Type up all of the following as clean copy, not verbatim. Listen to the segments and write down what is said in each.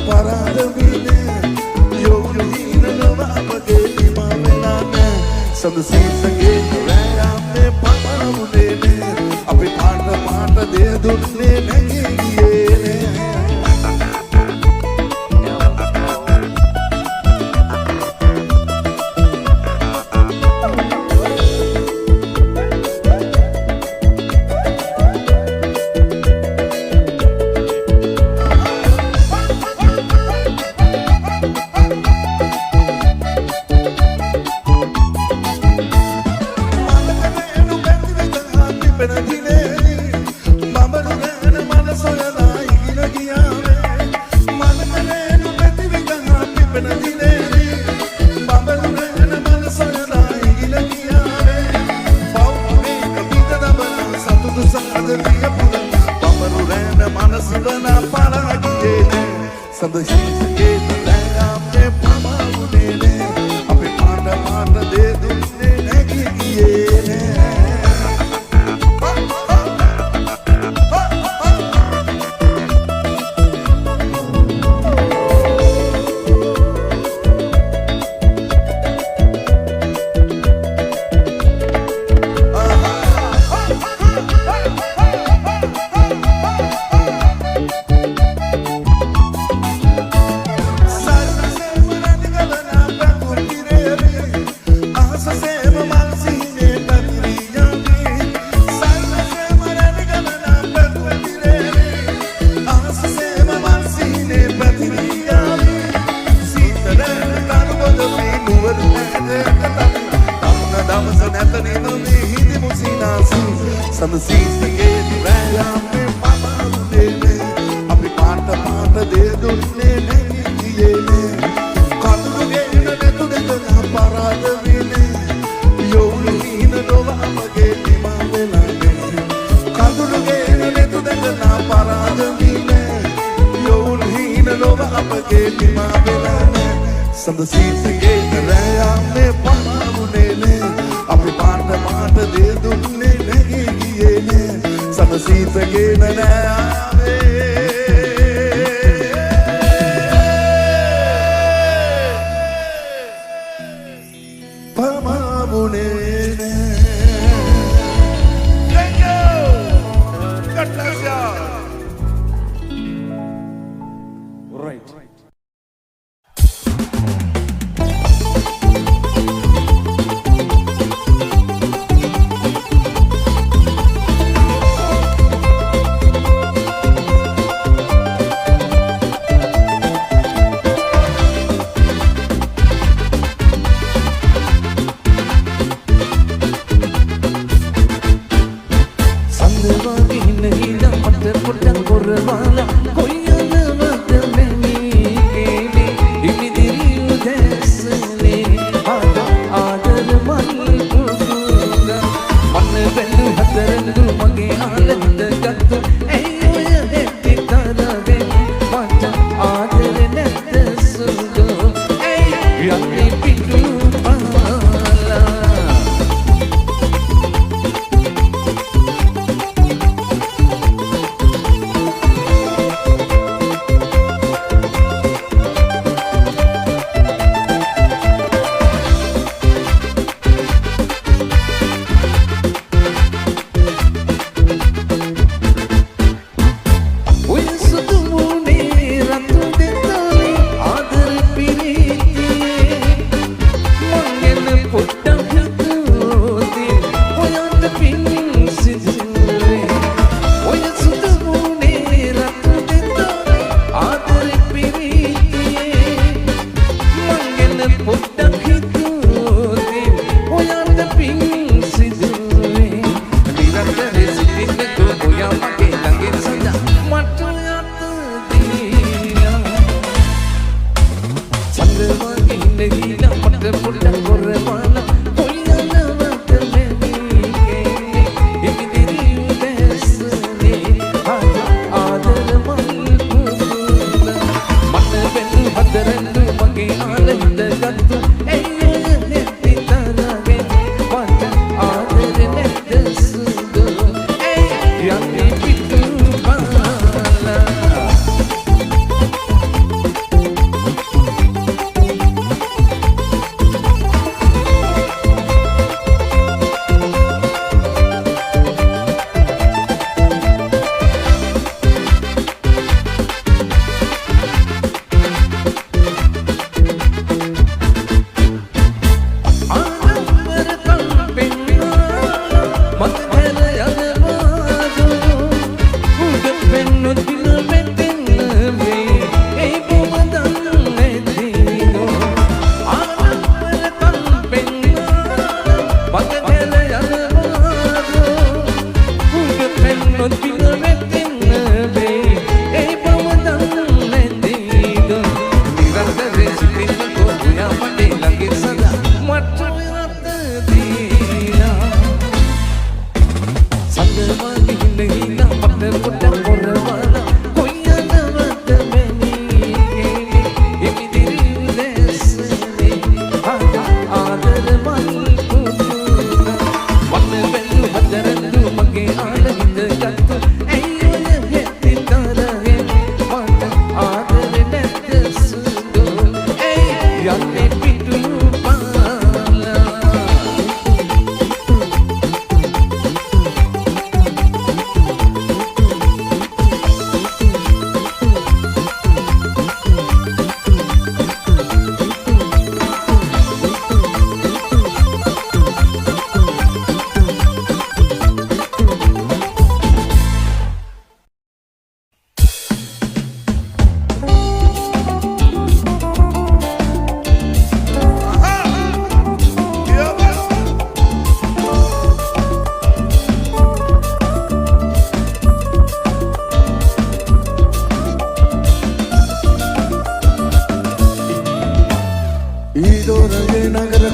paradavine yovina lova apage nimavelane samsisage rayame pamavune api paata de dunne nagi giyene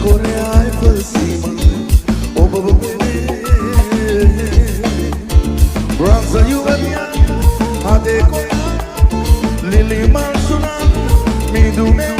कोने Eiffel सीमा ओ बाबा मेरे Bronze Juvenile आधे कोया lily मानसूना मीदू में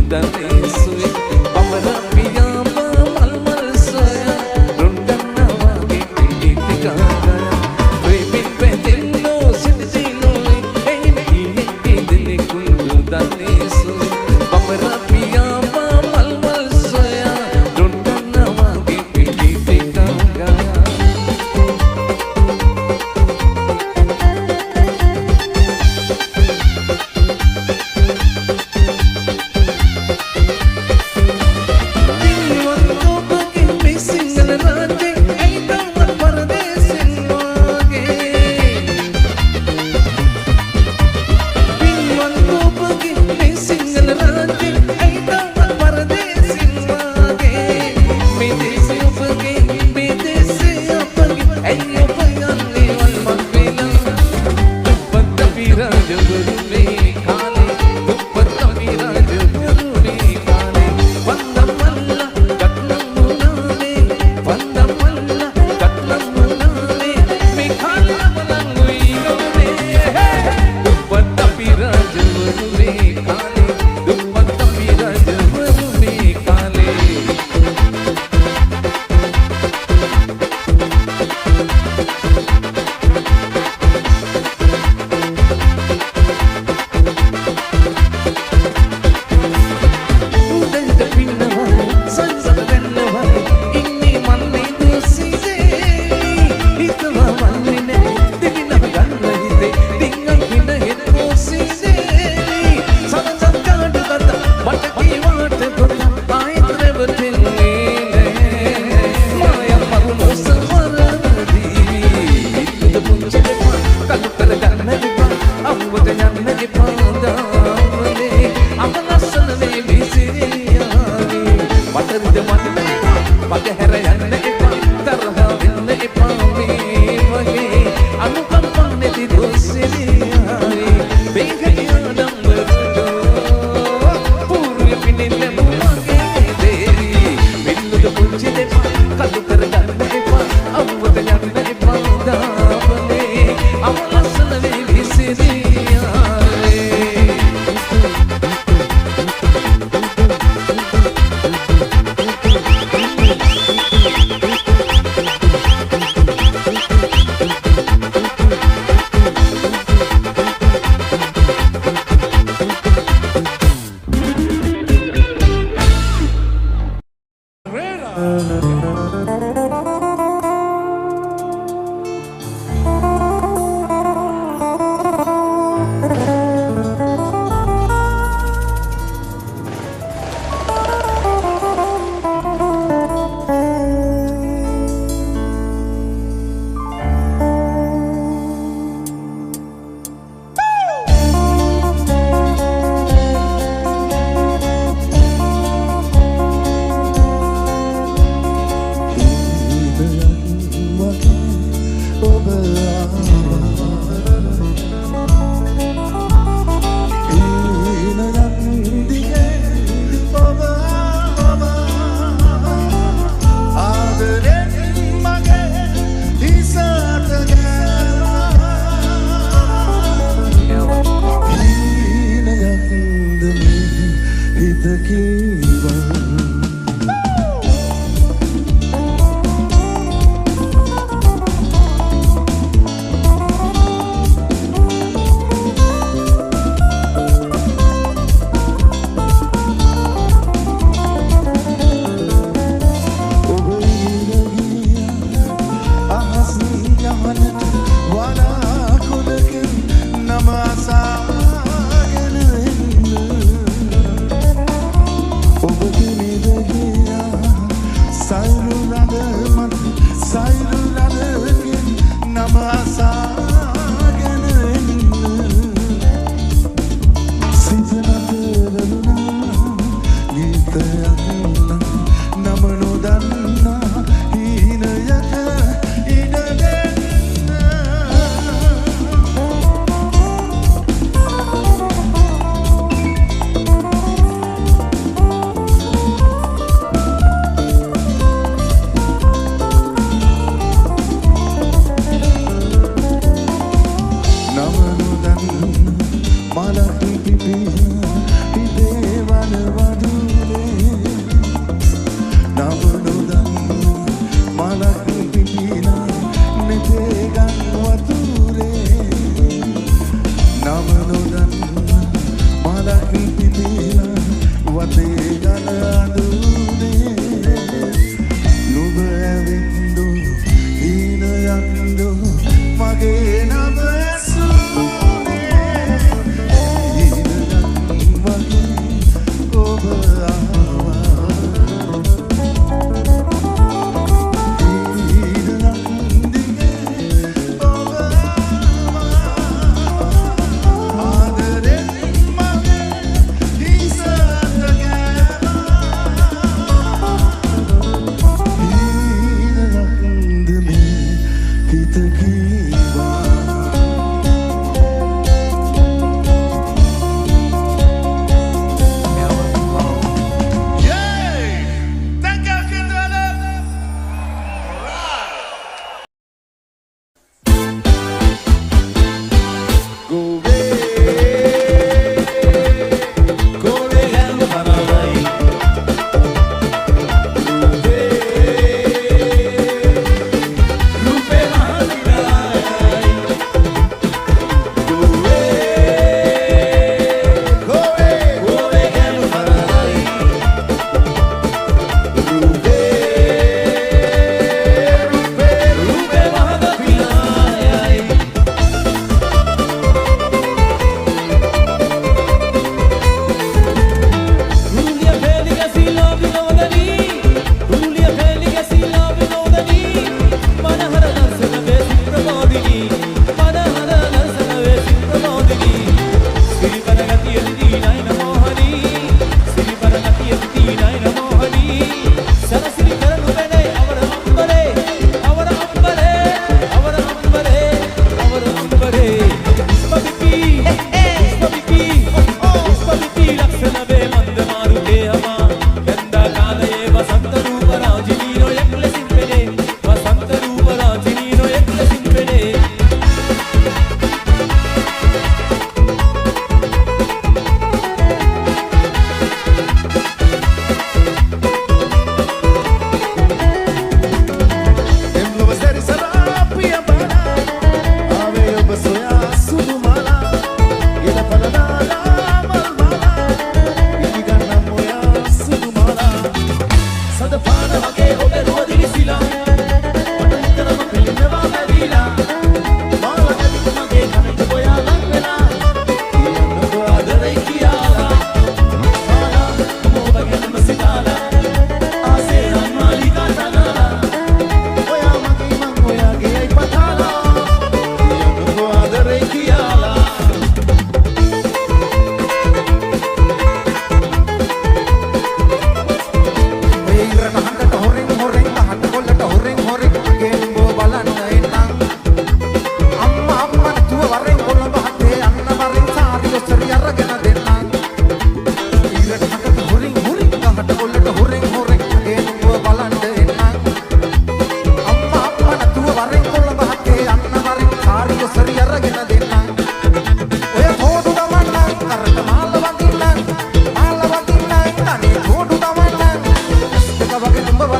Dale, sube, vamos a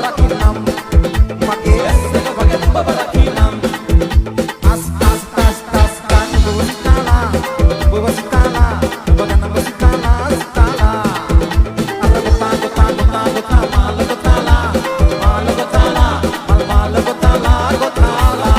රකින්නම් මගේ ඇස් දෙක වගේ ඔබව රකින්නම් අස් අස් අස් අස් කන් බොසිතාලා බොසිතාලා බගන බොසිතාලා ස්තාලා අර ගොතා ගොතා ගොතා ගොතා මාල ගොතාලා මාල ගොතාලා මල් මාල ගොතාලා ගොතාලා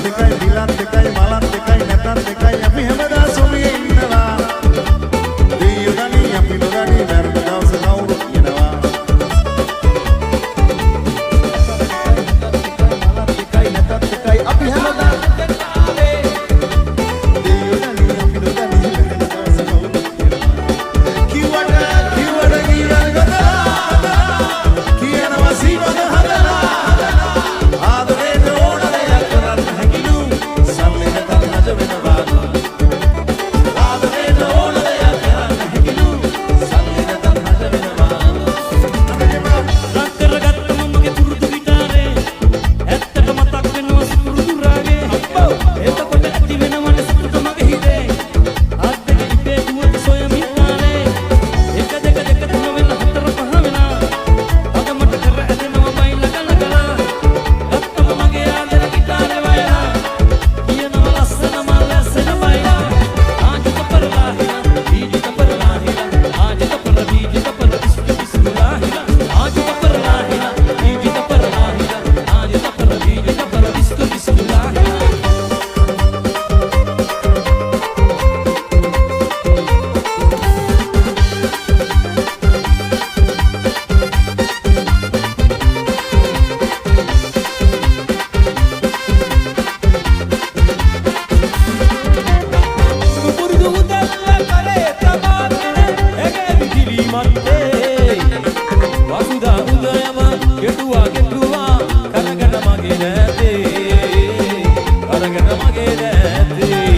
දෙකයි දිලත් දෙකයි මලත් දෙකයි නැතත් දෙකයි අපි හැමදා සොමියේ ඉන්නවා දෙයියෝ දනි අපි නොදනි වැරදි දවස කවුරු කියනවා මලත් දෙකයි නැතත් දෙකයි අපි හැමදා ආවේ දෙයියෝ දනි අපි නොදනි වැරදි දවස කවුරු කියනවා කිව්වට ගියන ගොඩ කියනවා සීවද හදලා ආදරේ ඕන දෙයක් කරන්න හැකිලු සම්මෙ නැතත් නද වෙනවා ආදරේ ඕන දෙයක් කරන්න හැකිලු සම්මෙ නැතත් නද වෙනවා රත්තරගත්ත මමගේ පුරුදු ගිටාරේ ඇත්තට මතක් වෙනවා සුරුදු රාගේ එතකොට ඇති වෙනවනේ සතුට මගේ හිතේ අත් දෙක ඉපේ දුවට සොයමින් ආනේ එක දෙක දෙක තුන වෙන හතර පහ වෙනා අගමට කර ඇදෙනවා බයිල ගලගලා ගත්තම මගේ ආදර ගිටාරේ වයලා කියනවා ලස්සන මල් ලස්සන බයිලා ආජිත පරලාහිලා දීජිත පරලාහිලා ආජිත පර දීජිත පර ඉස්තු ඉස්තුලාහිලා ආජිත පරලාහිලා දීජිත පරලාහිලා ආජිත පර දීජිත පර ඉස්තු ඉස්තුලාහිලා පුරුදු උදැල්ල කරේ තබාගෙන ඇගේ විහිලි මත්තේ වසුදා උදයම ගෙටුවා කරගෙන මගේ නැතේ කරගෙන මගේ නැතේ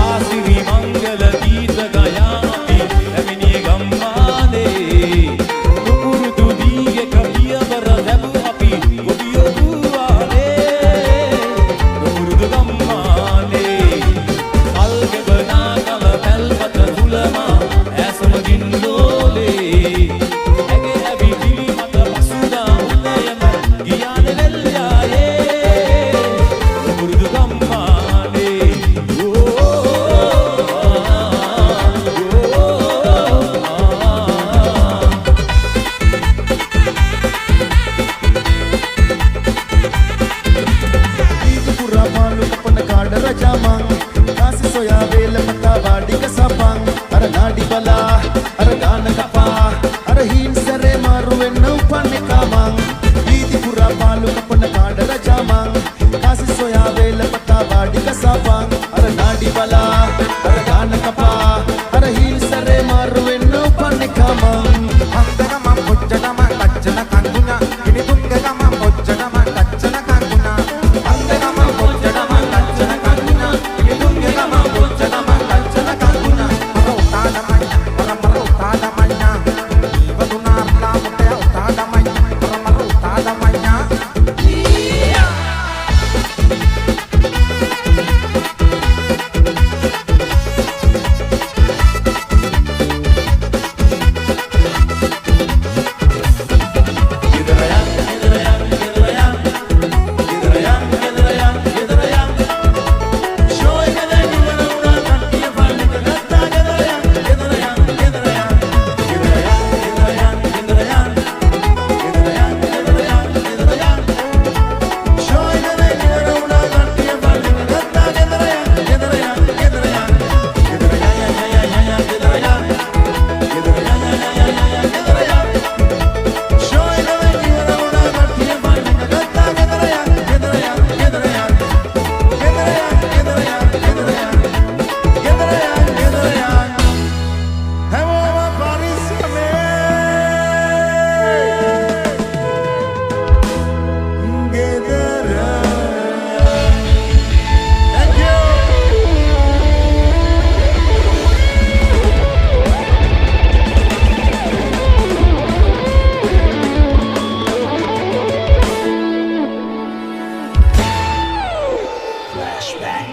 ආසිරි මංගල ගීත ගයාපි ඇමිනි ගම්මානේ පුරුදු දීගේ කවියවර දැබු අපි ගොඩියෝ දුවානේ පුරුදු ගම්මානේ අල්ගෙ බනා කල පැල්පත තුලමා ඇසම ගින්නෝලේ ඇගේ ඇවි පිළි මත වසුදා උදයම ගියානේ වෙල්යායේ පුරුදු ගම්මානේ දීපු පුරා පාලු කපන කාඩ රජාමන් කාසි සොයා වේල මතා වාඩික සපන් අර නාඩි බලා අර ගාන කපා අර හීන් සරේ මාරු වෙන්න උපන්නේ කමන් දීපු පුරා පාලු කපන කාඩ රජාමන් කාසි සොයා වේල මතා වාඩික සපන් අර නාඩි බලා අර ගාන කපා අර හීන් සරේ මාරු වෙන්න උපන්නේ කමන් අන්දගම පොච්චනම කච්චන කංගුණා ඉනි තුංගගම පොච්චනම කච්චන කංගුණා අන්දගම පොච්චනම කච්චන කංගුණා ඉනි තුංගගම පොච්චනම කච්චන කංගුණා මර උතාදමයි මර උතාදමයිනා වදුනාර්ලා මුටය උතාදමයි මර උතාදමයිනා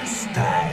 style.